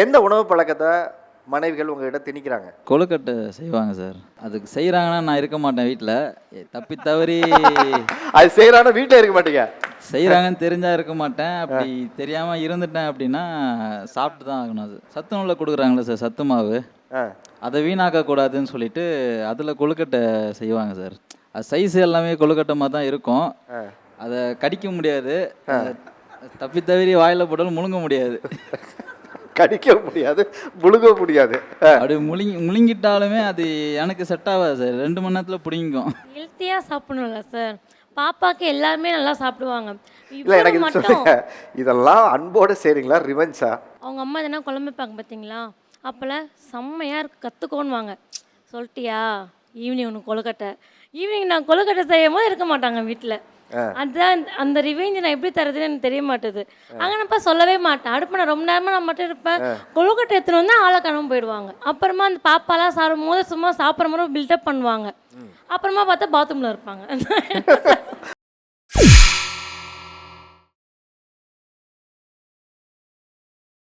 எந்த உணவு பழக்கத்தை மனைவிகள் உங்ககிட்ட திணிக்கிறாங்க? கொழுக்கட்டை செய்வாங்க சார். அதுக்கு செய்கிறாங்கன்னா நான் இருக்க மாட்டேன் வீட்டில். தப்பி தவறி அது செய்கிறானா வீட்டில் இருக்க மாட்டீங்க? செய்கிறாங்கன்னு தெரிஞ்சால் இருக்க மாட்டேன். அப்படி தெரியாமல் இருந்துட்டேன் அப்படின்னா சாப்பிட்டு தான் ஆகணும். அது சத்து நூலில் கொடுக்குறாங்களே சார், சத்து மாவு, அதை வீணாக்கக்கூடாதுன்னு சொல்லிட்டு அதில் கொழுக்கட்டை செய்வாங்க சார். அது சைஸ் எல்லாமே கொழுக்கட்டை மாதிரி தான் இருக்கும். அதை கடிக்க முடியாது, தப்பி தவறி வாயில் போட்டாலும் முழுங்க முடியாது. கடிக்க முடியாது, முழுக முடியாது. அப்படி முழுங்கிட்டாலுமே அது எனக்கு செட் ஆகாது சார். 2 மணி நேரத்தில் பிடிங்கும். ஹெல்த்தியாக சாப்பிடணும்ல சார். பாப்பாக்கு எல்லாருமே நல்லா சாப்பிடுவாங்க. இல்லை, எனக்கு இது சொல்லுங்க, இதெல்லாம் அன்போடு செய்கிறீங்களா ரிவென்ஸா? அவங்க அம்மா எதனா குழம்பு வைப்பாங்க பார்த்தீங்களா, அப்போல்லாம் செம்மையாக இருக்கு கற்றுக்கோன்னுவாங்க. சொல்லிட்டியா ஈவினிங் ஒன்று கொழுக்கட்டை. ஈவினிங் நான் கொழுக்கட்டை செய்யும் போது இருக்க மாட்டாங்க வீட்டில். அதுதான் அந்த ரிவெஞ்ச் நான் எப்படி தரதுன்னு எனக்கு தெரிய மாட்டேது. அங்கனப்பா சொல்லவே மாட்டேன். அடுப்பு நான் ரொம்ப நேரமாக நான் மட்டும் இருப்பேன். கொழுக்கட்டை எடுத்துன்னு வந்து ஆளை காணாமல் போயிடுவாங்க. அப்புறமா அந்த பாப்பாலாம் சாப்பிடும் போது சும்மா சாப்பிட்ற மாதிரி பில்டப் பண்ணுவாங்க. அப்புறமா பார்த்தா பாத்ரூமில் இருப்பாங்க.